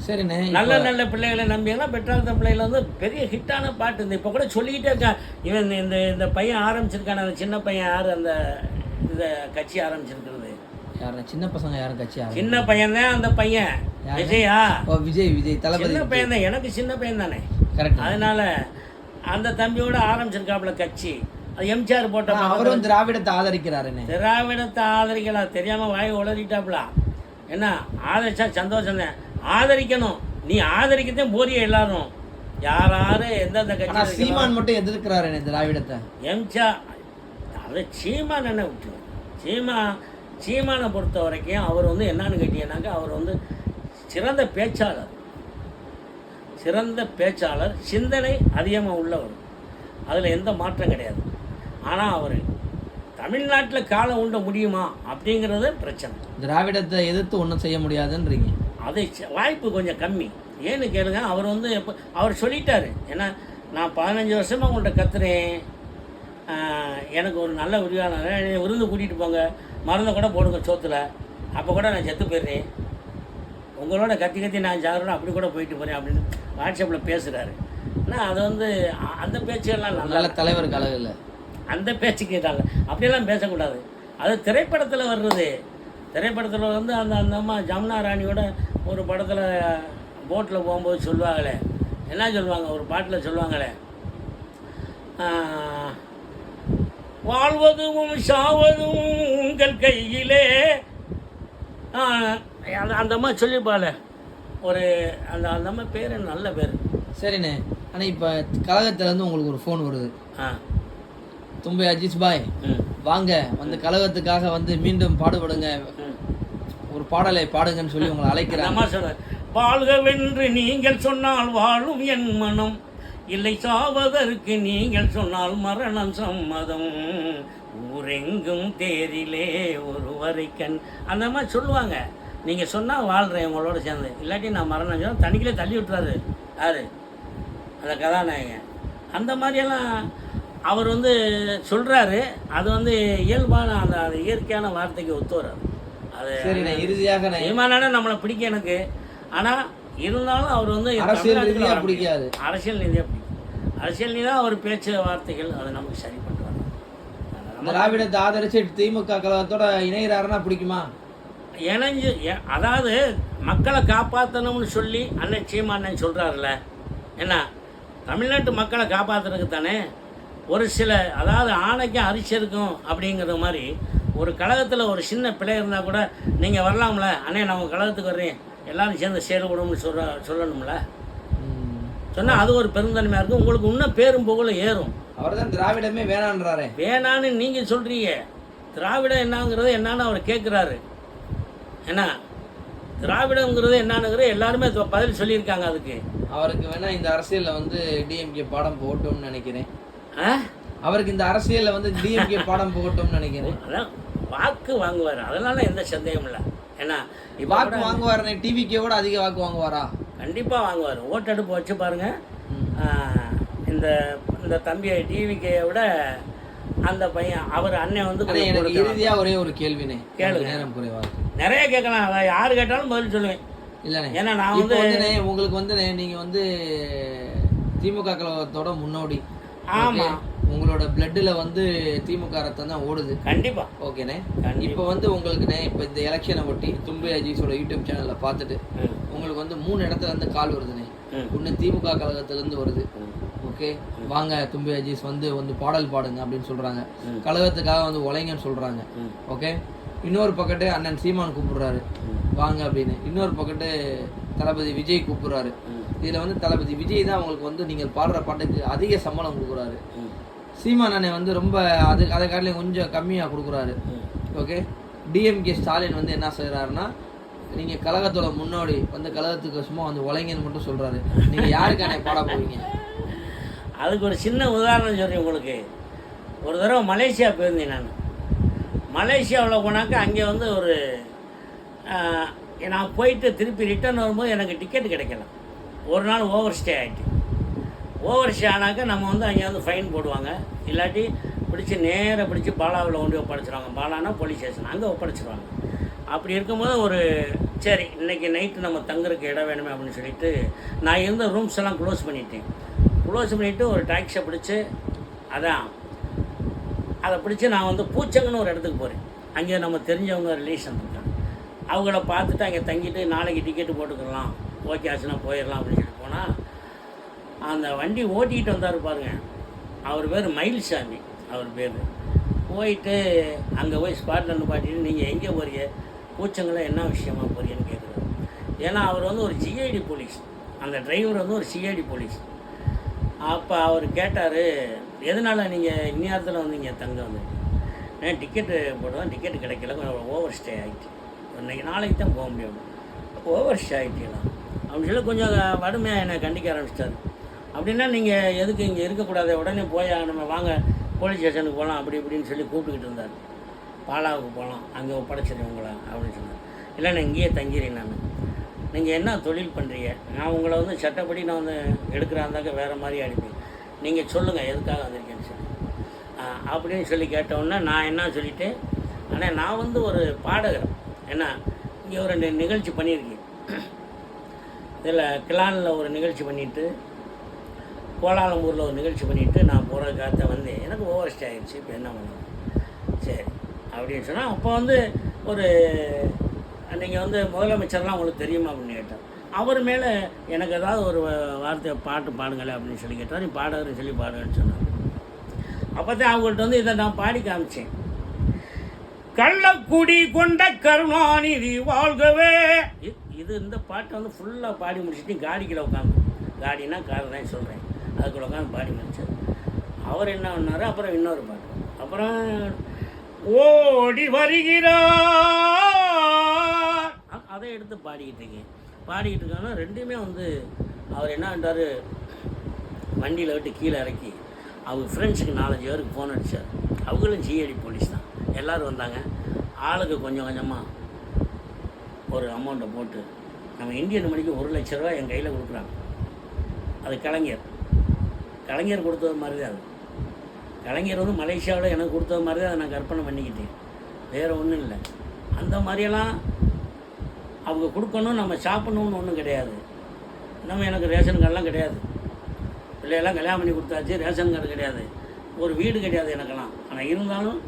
சரிண்ணே, நல்ல பிள்ளைகளை நம்பியெல்லாம் பெற்றாத பிள்ளைகளை வந்து பெரிய ஹிட்டான பாட்டு. இந்த இப்போ கூட சொல்லிக்கிட்டே இருக்கான். இவன் இந்த பையன் ஆரம்பிச்சிருக்கான, அந்த சின்ன பையன் யார் அந்த இந்த கட்சி ஆரம்பிச்சிருக்கிறது? யாரு சின்ன பசங்க? யாரும் கட்சி சின்ன பையன் தான் அந்த பையன். விஜயா? விஜய் தளபதி சின்ன பையன் தான், எனக்கு சின்ன பையன் தானே. கரெக்ட். அதனால அந்த தம்பியோட ஆரம்பிச்சிருக்காப்புல கட்சி. அது எம்ஜிஆர் போட்ட. அவரும் திராவிடத்தை ஆதரிக்கிறாருன்னு. திராவிடத்தை ஆதரிக்கலாம் தெரியாம வாய் உளறிட்டாப்புல. என்ன ஆதரிச்சா சந்தோஷம் தான், ஆதரிக்கணும். நீ ஆதரிக்கதே போறிய எல்லாரும். யாரு எந்தெந்த கட்சி. சீமான் மட்டும் எதிர்க்கிறாரு திராவிடத்தை. எம்ஜிஆர் அது சீமான் என்ன விட்டு. சீமானை பொறுத்த வரைக்கும் அவர் வந்து என்னன்னு கேட்டீங்கன்னாக்கா, அவர் வந்து சிறந்த பேச்சாளர், சிந்தனை அதிகமாக உள்ளவர், அதில் எந்த மாற்றம் கிடையாது. ஆனால் அவர் தமிழ்நாட்டில் காலம் உண்ட முடியுமா அப்படிங்கிறது பிரச்சனை. திராவிடத்தை எதிர்த்து ஒன்றும் செய்ய முடியாதுன்றீங்க. அது வாய்ப்பு கொஞ்சம் கம்மி. ஏன்னு கேளுங்க, அவர் வந்து அவர் சொல்லிட்டாரு. ஏன்னா நான் 15 வருஷமாக உங்கள்கிட்ட கத்துறேன், எனக்கு ஒரு நல்ல விரிவாளர் விருந்து கூட்டிகிட்டு போங்க, மருந்தை கூட போடுங்க சோத்தில், அப்போ கூட நான் செத்து போயிடுறேன், உங்களோட கத்தி நான் சாகிறேன், அப்படி கூட போயிட்டு போகிறேன் அப்படின்னு வாட்ஸ்அப்பில் பேசுகிறாரு. ஆனால் அது வந்து அந்த பேச்சுகள்லாம் நல்ல தலைவருக்கு அழகு இல்லை. அந்த பேச்சு கேட்டாங்க, அப்படியெல்லாம் பேசக்கூடாது. அது திரைப்படத்தில் வர்றது. திரைப்படத்தில் வந்து அந்த அம்மா ஜமுனா ராணியோட ஒரு படத்தில் போட்டில் போகும்போது சொல்லுவாங்களே, என்ன சொல்லுவாங்க, ஒரு பாட்டில் சொல்லுவாங்களே, வாழ்வதும் சாவதும் உங்கள் கையிலே. அந்த அம்மா சொல்லிப்பாளே ஒரு அந்த அம்மா பேர் நல்ல பேர். சரிண்ணே. ஆனால் இப்போ கழகத்துலேருந்து உங்களுக்கு ஒரு ஃபோன் வருது, தும்பை அஜீஸ் பாய் ம் வாங்க வந்து கழகத்துக்காக வந்து மீண்டும் பாடுபடுங்க, ஒரு பாடலை பாடுங்கன்னு சொல்லி உங்களை அழைக்கிறாங்க. அம்மா சொல்கிறார், வாழ்கவென்று நீங்கள் சொன்னால் வாழும் என் மனம், இல்லை சாவதற்கு நீங்கள் சொன்னால் மரணம் சம்மதம், ஊரெங்கும் தேரிலே ஒருவரை கண், அந்த மாதிரி சொல்லுவாங்க. நீங்கள் சொன்னால் வாழ்கிறேன் உங்களோட சேர்ந்து, இல்லாட்டி நான் மரணம் சொன்னால் தண்ணிக்கிலே தள்ளி விட்டுறாரு யார் அந்த கதாநாயகன். அந்த மாதிரியெல்லாம் அவர் வந்து சொல்கிறாரு. அது வந்து இயல்பான அந்த இயற்கையான வார்த்தைக்கு ஒத்து வராது. அது இறுதியாக இமானான நம்மளை பிடிக்கும் எனக்கு. ஆனால் இருந்தாலும் அவர் வந்து அரசியல் ரீதியாக பிடிக்காது. அரசியல் ரீதியாக பிடிக்கும். அரசியல் ரீதியாக அவர் பேச்சு வார்த்தைகள் அது நமக்கு சரி பண்ணுவாங்க. திராவிடத்தை ஆதரிச்சு திமுக கழகத்தோட இணைகிறாருன்னா பிடிக்குமா? இணைஞ்சு அதாவது மக்களை காப்பாற்றணும்னு சொல்லி அண்ணன் சீமானன் சொல்கிறாருல்ல, என்ன தமிழ்நாட்டு மக்களை காப்பாற்றுறதுக்கு தானே. ஒரு சில அதாவது ஆணைக்கும் அரிசிருக்கும் அப்படிங்கிற மாதிரி ஒரு கழகத்தில் ஒரு சின்ன பிள்ளை இருந்தால் கூட நீங்கள் வரலாம்ல, அண்ணே நான் உங்கள் கழகத்துக்கு வர்றேன் எல்லோரும் சேர்ந்து சேரக்கூடாதுன்னு சொல்லணும்ல. சொன்னால் அது ஒரு பெருந்தன்மையாக இருக்கும். உங்களுக்கு இன்னும் பேரும் புகழும் ஏறும். அவர் தான் திராவிடமே வேணான்றாரே. வேணான்னு நீங்கள் சொல்கிறீங்க. திராவிடம் என்னங்கிறது என்னன்னு அவர் கேட்குறாரு. என்ன திராவிடங்கிறது என்னன்னுங்கிற எல்லாருமே பதில் சொல்லியிருக்காங்க. அதுக்கு அவருக்கு வேணா இந்த அரசியலில் வந்து டிஎம்கே பாடம் போகட்டும்னு நினைக்கிறேன். அவருக்கு இந்த அரசியலில் வந்து டிஎம்கே பாடம் போகட்டும்னு நினைக்கிறேன். அதான் வாக்கு வாங்குவார், அதனால எந்த சந்தேகம் இல்லை. ஏன்னா இப்போ வாக்கு வாங்குவாருன்னு டிவிக்கோட அதிக வாக்கு வாங்குவாரா? கண்டிப்பாக வாங்குவார். ஓட்டெடுப்பு வச்சு பாருங்க. இந்த இந்த தம்பியை டிவிக்கையை விட அந்த பையன் அவர் அண்ணன் வந்து எனக்கு இறுதியாக ஒரே ஒரு கேள்வினே கேளுங்க. நேரம் குறைவாக நிறைய கேட்கலாம், அதை யார் கேட்டாலும் பதில் சொல்லுவேன். இல்லைண்ணே, ஏன்னா நான் வந்து உங்களுக்கு வந்து நீங்கள் வந்து திமுக கழகத்தோட முன்னோடி. ஆமாம், உங்களோட பிளட்டில் வந்து திமுக ரத்தம் தான் ஓடுது. கண்டிப்பாக. ஓகேண்ணே, இப்போ வந்து உங்களுக்குண்ணே இப்போ இந்த எலெக்ஷனை ஒட்டி தும்பை அஜீஸோட யூடியூப் சேனலில் பார்த்துட்டு உங்களுக்கு வந்து 3 இடத்துல இருந்து கால் வருதுண்ணே. ஒன்று திமுக கழகத்துலேருந்து வருது. ஓகே, வாங்க தும்பை அஜீஸ் வந்து பாடல் பாடுங்க அப்படின்னு சொல்கிறாங்க. கழகத்துக்காக வந்து உழைங்கன்னு சொல்கிறாங்க. ஓகே, இன்னொரு பக்கத்து அண்ணன் சீமான் கூப்பிடுறாரு வாங்க அப்படின்னு. இன்னொரு பக்கத்து தளபதி விஜய் கூப்பிடுறாரு. இதில் வந்து தளபதி விஜய் தான் உங்களுக்கு வந்து நீங்கள் பாடுற பாட்டுக்கு அதிக சம்பளம் கொடுக்குறாரு. சீமான் அண்ணன் வந்து ரொம்ப அதை காட்டிலையும் கொஞ்சம் கம்மியாக கொடுக்குறாரு. ஓகே, டிஎம்கே ஸ்டாலின் வந்து என்ன செய்கிறாருன்னா, நீங்கள் கழகத்தோட முன்னோடி வந்து கழகத்துக்கு சும்மா வந்து உழைங்கன்னு மட்டும் சொல்கிறாரு. நீங்கள் யாருக்கான பாட போவீங்க? அதுக்கு ஒரு சின்ன உதாரணம் சொல்கிறேன் உங்களுக்கு. ஒரு தடவை மலேசியா போயிருந்தேன் நான். மலேசியாவில் போனாக்கா அங்கே வந்து ஒரு நான் போயிட்டு திருப்பி ரிட்டர்ன் வரும்போது எனக்கு டிக்கெட் கிடைக்கல. ஒரு நாள் ஓவர் ஸ்டே ஆகிட்டு. ஓவர் ஸ்டே ஆனாக்கா நம்ம வந்து அங்கே வந்து ஃபைன் போடுவாங்க. இல்லாட்டி நேராக பிடிச்சி பாலாவில் கொண்டு ஒப்படைச்சிடுவாங்க. பாலானா போலீஸ் ஸ்டேஷன், அங்கே ஒப்படைச்சிடுவாங்க. அப்படி இருக்கும்போது ஒரு சரி இன்றைக்கி நைட்டு நம்ம தங்குறதுக்கு இடம் வேணுமே அப்படின்னு சொல்லிட்டு நான் இருந்த ரூம்ஸ் எல்லாம் க்ளோஸ் பண்ணிவிட்டு ஒரு டாக்ஸியை பிடிச்சி அதை பிடிச்சி நான் வந்து பூச்சங்கன்னு ஒரு இடத்துக்கு போகிறேன். அங்கே நம்ம தெரிஞ்சவங்க ரிலேஷன் இருக்காங்க. அவங்கள பார்த்துட்டு அங்கே தங்கிட்டு நாளைக்கு டிக்கெட்டு போட்டுக்கலாம், ஓகே ஆச்சுன்னா போயிடலாம் அப்படின்னு சொல்லிட்டு போனால் அந்த வண்டி ஓட்டிகிட்டு வந்தார் பாருங்க. அவர் பேர் மயில்சாமி அவர் பேர். போயிட்டு அங்கே போய் ஸ்பாட்டில் நிப்பாட்டிட்டு நீங்கள் எங்கே போறீங்க, பூச்சங்களை என்ன விஷயமா போறீங்கன்னு கேட்குறாரு. ஏன்னா அவர் வந்து ஒரு சிஐடி போலீஸ், அந்த டிரைவர் வந்து ஒரு சிஐடி போலீஸ். அப்போ அவர் கேட்டார், எதனால் நீங்கள் இந்நேரத்தில் வந்து இங்கே தங்க வந்துருக்கீங்க? டிக்கெட்டு போட்டுதான், டிக்கெட்டு கிடைக்கல, கொஞ்சம் ஓவர் ஸ்டே ஆகிட்டு, இன்றைக்கி நாளைக்கு தான் போக முடியும், ஓவர் ஸ்டே ஆகிட்டீங்களா அப்படின்னு சொல்லி கொஞ்சம் வறுமையாக என்னை கண்டிக்க ஆரம்பிச்சிட்டார். அப்படின்னா நீங்கள் எதுக்கு இங்கே இருக்கக்கூடாது, உடனே போய் நம்ம வாங்க போலீஸ் ஸ்டேஷனுக்கு போகலாம் அப்படி இப்படின்னு சொல்லி கூப்பிட்டுக்கிட்டு இருந்தார். பாலாவுக்கு போகலாம், அங்கே ஒப்படைச்சிடுறேன் உங்களை அப்படின்னு சொன்னார். இல்லை நான் இங்கேயே தங்கிறேன், நான் நீங்கள் என்ன தொழில் பண்ணுறீங்க, நான் உங்களை வந்து சட்டப்படி நான் வந்து எடுக்கிறாந்தாக்க வேறு மாதிரி அனுப்பி நீங்கள் சொல்லுங்கள் எதுக்காக வந்திருக்கேன்னு சொல்லி அப்படின்னு சொல்லி கேட்டவுடனே நான் என்ன சொல்லிவிட்டு, ஆனால் நான் வந்து ஒரு பாடகர், என்ன இங்கே ஒரு 2 நிகழ்ச்சி பண்ணியிருக்கேன். இதில் கிளானில் ஒரு நிகழ்ச்சி பண்ணிவிட்டு, கோலாலம்பூரில் ஒரு நிகழ்ச்சி பண்ணிவிட்டு நான் போகிற காத்த வந்து எனக்கு ஓவர் ஸ்டே ஆகிடுச்சு. இப்போ என்ன பண்ணுவோம் சரி அப்படின்னு சொன்னால், அப்போ வந்து ஒரு நீங்கள் வந்து முதலமைச்சர்லாம் உங்களுக்கு தெரியுமா அப்படின்னு கேட்டார். அவர் மேலே எனக்கு ஏதாவது ஒரு வார்த்தை பாட்டு பாடுங்களே அப்படின்னு சொல்லி கேட்டார். நீ பாடுறன்னு சொல்லி பாடுங்கன்னு சொன்னார். அப்போ தான் அவங்கள்ட்ட வந்து இதை நான் பாடி காமிச்சேன். கள்ளக்குடி கொண்ட கருணாநிதி வாழ்கவே, இது இந்த பாட்டை வந்து ஃபுல்லாக பாடி முடிச்சுட்டு காடிக்குள்ள உட்காந்து, காடினா கார் தான் சொல்கிறேன், அதுக்குள்ள உட்காந்து பாடி முடிச்சார். அவர் என்ன பண்ணார், அப்புறம் இன்னொரு பாட்டு அப்புறம் ஓடி வருகிறார் அதை எடுத்து பாடிக்கிட்டு இருக்கேன். பாடிக்கிட்டு இருக்காங்கன்னா ரெண்டுமே வந்து அவர் என்ன பண்ணுறாரு, வண்டியில் விட்டு கீழே இறக்கி அவங்க ஃப்ரெண்ட்ஸுக்கு 4-5 பேருக்கு ஃபோன் அடித்தார். அவங்களும் ஜிஐடி போலீஸ் தான். எல்லோரும் வந்தாங்க. ஆளுக்கு கொஞ்சம் கொஞ்சமாக ஒரு அமௌண்ட்டை போட்டு நம்ம இந்தியன் மணிக்கு 1 லட்ச ரூபா என் கையில் கொடுக்குறாங்க. அது கலைஞர் கொடுத்தது மாதிரி தான். அது கலைஞர் வந்து மலேசியாவில் எனக்கு கொடுத்தது மாதிரி தான் அதை நான் கற்பனை பண்ணிக்கிட்டேன், வேறு ஒன்றும் இல்லை. அந்த மாதிரியெல்லாம் அவங்க கொடுக்கணும், நம்ம சாப்பிட்ணுன்னு ஒன்றும் கிடையாது. நம்ம எனக்கு ரேஷன் கார்டெலாம் கிடையாது, பிள்ளையெல்லாம் கல்யாணம் பண்ணி கொடுத்தாச்சு, ரேஷன் கார்டு கிடையாது, ஒரு வீடு கிடையாது எனக்கெல்லாம். ஆனால் இருந்தாலும்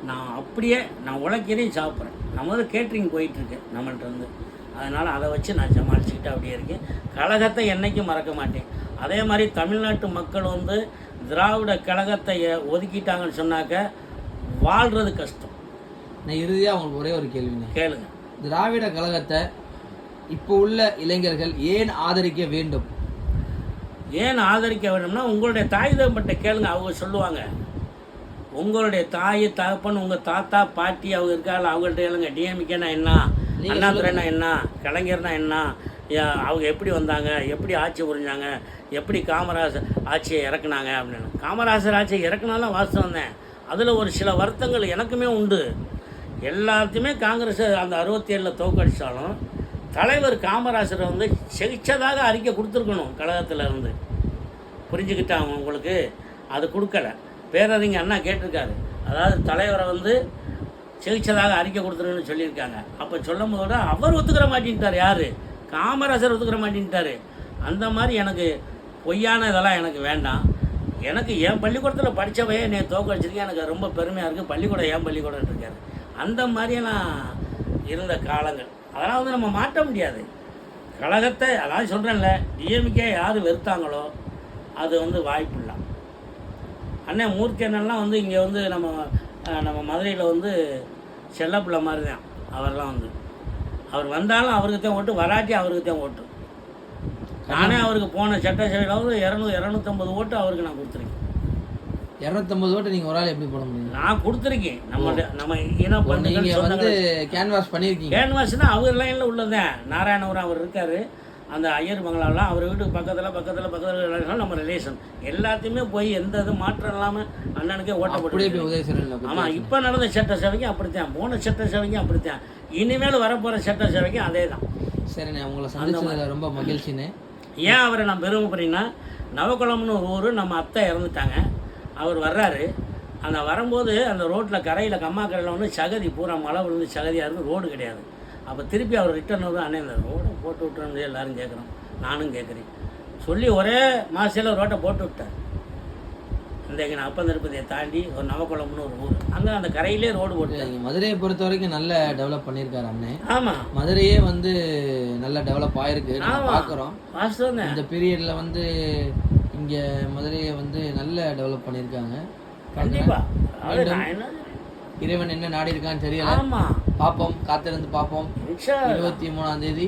நான் அப்படியே நான் உழைக்கிறேன், சாப்பிட்றேன். நான் முதல்ல கேட்ரிங் போயிட்டுருக்கேன் நம்மள்ட்ட இருந்து. அதனால் அதை வச்சு நான் சமாளிச்சுக்கிட்டு அப்படியே இருக்கேன். கழகத்தை என்றைக்கும் மறக்க மாட்டேன். அதே மாதிரி தமிழ்நாட்டு மக்கள் வந்து திராவிட கழகத்தை ஒதுக்கிட்டாங்கன்னு சொன்னாக்க வாழ்கிறது கஷ்டம். நான் இறுதியாக உங்களுக்கு ஒரே ஒரு கேள்விங்க கேளுங்க. திராவிட கழகத்தை இப்போ உள்ள இளைஞர்கள் ஏன் ஆதரிக்க வேண்டும்? ஏன் ஆதரிக்க வேண்டும்னா உங்களுடைய தாய் தகப்பன்கிட்ட கேளுங்க, அவங்க சொல்லுவாங்க. உங்களுடைய தாய் தகப்பன், உங்கள் தாத்தா பாட்டி அவங்க இருக்காங்க, அவங்கள்ட்ட கேளுங்க. டிஎம்கேனா என்ன, அண்ணாதுரைனா என்ன, கலைஞர்னா என்ன, அவங்க எப்படி வந்தாங்க, எப்படி ஆட்சி புரிஞ்சாங்க, எப்படி காமராஜர் ஆட்சியை இறக்குனாங்க அப்படின்னு. காமராஜர் ஆட்சியை இறக்குனாலும் வாஸ்தவம் தான். அதில் ஒரு சில வருத்தங்கள் எனக்குமே உண்டு. எல்லாத்தையுமே காங்கிரஸ் அந்த 67 தோக்கடித்தாலும் தலைவர் காமராஜரை வந்து செகிச்சதாக அறிக்கை கொடுத்துருக்கணும் கழகத்தில் இருந்து. புரிஞ்சுக்கிட்டாங்க உங்களுக்கு? அது கொடுக்கல. பேரறிஞர் அண்ணா கேட்டிருக்காரு, அதாவது தலைவரை வந்து செகிச்சதாக அறிக்கை கொடுத்துருன்னு சொல்லியிருக்காங்க. அப்போ சொல்லும் போதோட அவர் ஒத்துக்கிற மாட்டேன்ட்டார். யார்? காமராஜர் ஒத்துக்கிற மாட்டேன்ட்டார். அந்த மாதிரி எனக்கு பொய்யான இதெல்லாம் எனக்கு வேண்டாம். எனக்கு என் பள்ளிக்கூடத்தில் படித்தவையே என்னை தோக்கடிச்சிருக்கேன், எனக்கு ரொம்ப பெருமையாக இருக்குது. பள்ளிக்கூடம் என் பள்ளிக்கூடம் இருக்காரு. அந்த மாதிரியெல்லாம் இருந்த காலங்கள், அதெல்லாம் வந்து நம்ம மாற்ற முடியாது. கழகத்தை அதாவது சொல்கிறேன்ல, டிஎம்கே யார் வெறுத்தாங்களோ அது வந்து வாய்ப்பு இல்லை. அண்ணன் மூர்த்தி அண்ணன்லாம் வந்து இங்கே வந்து நம்ம மதுரையில் வந்து செல்லப்பிள்ளை மாதிரி தான். அவரெல்லாம் வந்து அவர் வந்தாலும் அவருக்கு தான் ஓட்டு, வராட்டி அவருக்கு தான் ஓட்டு. நானே அவருக்கு போன சட்டசபையில் 250 ஓட்டு அவருக்கு நான் கொடுத்துருக்கேன். 250 ஓட்டு நீங்கள் ஒரு ஆள் எப்படி போட முடியும்? நான் கொடுத்துருக்கேன். நம்ம இனம் பண்ணி வந்து கேன்வாஸ் பண்ணியிருக்கீங்க. கேன்வாஸ்னா அவர் லைனில் உள்ளதேன். நாராயணபுரம் அவர் இருக்கார், அந்த ஐயர் பங்களாலாம் அவர் வீட்டுக்கு பக்கத்தில் நம்ம ரிலேஷன். எல்லாத்தையுமே போய் எந்த இது மாற்றம் இல்லாமல் அண்ணனுக்கே ஓட்டப்பட்டு. ஆமாம், இப்போ நடந்த சட்டசபைக்கும் அப்படித்தான், போன சட்டசபைக்கும் அப்படித்தான், இனிமேல் வரப்போகிற சட்டசபைக்கும் அதே தான். சரிண்ணே, உங்களை சந்திச்சதில் ரொம்ப மகிழ்ச்சிண்ணே. ஏன் அவரை நான் பெருமைப்படுறீங்கன்னா, நவக்குளம்னு ஒரு ஊர், நம்ம அத்தை இறந்துட்டாங்க, அவர் வர்றாரு. அந்த வரும்போது அந்த ரோட்டில் கரையில் கம்மாக்கரையில் வந்து சகதி பூரா மழை விழுந்து சகதியாக இருக்குது, ரோடு கிடையாது. அப்போ திருப்பி அவர் ரிட்டர்ன் வந்து அண்ணே இந்த ரோடை போட்டு விட்டுறது எல்லோரும் கேட்குறோம், நானும் கேட்குறேன் சொல்லி ஒரே மாதத்தில் ரோட்டை போட்டு விட்டார். இன்றைக்கு நான் அப்பன் திருப்பதியை தாண்டி ஒரு நவக்குளம்னு ஒரு ஊர், அங்கே அந்த கரையிலே ரோடு போட்டு. மதுரையை பொறுத்த வரைக்கும் நல்ல டெவலப் பண்ணியிருக்காரு அண்ணே. ஆமாம், மதுரையே வந்து நல்ல டெவலப் ஆகிருக்கு, பார்க்குறோம். வாஸ்தவம் இந்த பீரியடில் வந்து இங்கே மதுரையை வந்து நல்ல டெவலப் பண்ணியிருக்காங்க. கண்டிப்பாக இறைவன் என்ன நாடி இருக்கான்னு தெரியல. ஆமாம், பார்ப்போம், காத்திருந்து பார்ப்போம். 23ஆம் தேதி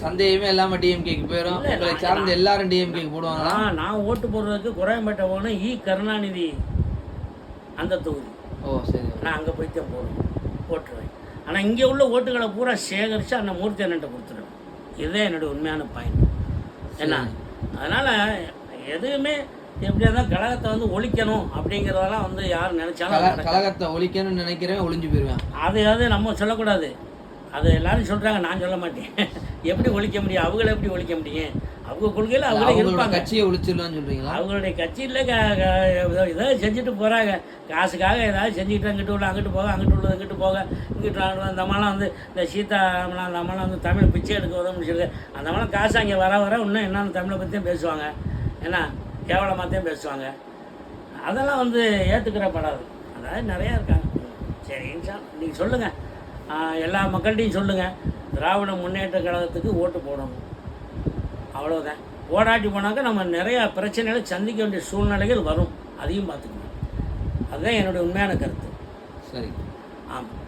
சந்தேகமே இல்லாமல் டிஎம்கேக்கு போயிடும். உங்களை சார்ந்த எல்லாரும் டிஎம்கேக்கு போடுவாங்களா? நான் ஓட்டு போடுறதுக்கு குறையம்பேட்டை போகணும், கருணாநிதி அந்த தொகுதி. ஓ சரி, நான் அங்கே போய்ட்டு போடுவேன், போட்டுருவேன். ஆனால் இங்கே உள்ள ஓட்டுகளை பூரா சேகரித்து அந்த மூர்த்தி அண்ணன்ட்ட கொடுத்துருவேன். இதுதான் என்னுடைய உண்மையான பாயிண்ட். என்ன அதனால் எதுவுமே எப்படியா தான் கழகத்தை வந்து ஒழிக்கணும் அப்படிங்கிறதெல்லாம் வந்து யார் நினைச்சாலும் கழகத்தை ஒழிக்கணும்னு நினைக்கிறேன், ஒழிஞ்சு போயிடுவேன். அது நம்ம சொல்லக்கூடாது. அது எல்லாரும் சொல்கிறாங்க, நான் சொல்ல மாட்டேன். எப்படி ஒழிக்க முடியும்? அவங்கள எப்படி ஒழிக்க முடியும்? அவங்க கொள்கையில் அவங்களே இருப்பாங்க. கட்சியை ஒழிச்சிடலாம்னு சொல்கிறீங்களா? அவங்களுடைய கட்சியில் ஏதாவது செஞ்சுட்டு போகிறாங்க, காசுக்காக ஏதாவது செஞ்சுக்கிட்டு அங்கிட்டு உள்ள அங்கிட்டு போக, அங்கிட்டு உள்ளது இங்கிட்டு போக, இங்கிட்டு அந்த அம்மாலாம் வந்து இந்த சீதாலாம் அந்த அம்மாலாம் வந்து தமிழ் பிச்சை எடுக்க உதவும் சொல்லி அந்த அம்மாலாம் காசு அங்கே வர இன்னும் என்னென்னு தமிழை பற்றியும் பேசுவாங்க, ஏன்னா கேவலமாகத்தையும் பேசுவாங்க. அதெல்லாம் வந்து ஏற்றுக்கிறப்படாது. அதாவது நிறையா இருக்காங்க. சரி, நீங்கள் சொல்லுங்கள், எல்லா மக்கள்கிட்டையும் சொல்லுங்கள், திராவிட முன்னேற்ற கழகத்துக்கு ஓட்டு போடணும், அவ்வளோதான். ஓடாட்டி போனாக்க நம்ம நிறையா பிரச்சனைகளை சந்திக்க வேண்டிய சூழ்நிலைகள் வரும், அதையும் பார்த்துக்கணும். அதுதான் என்னுடைய உண்மையான கருத்து. சரி, ஆமாம்.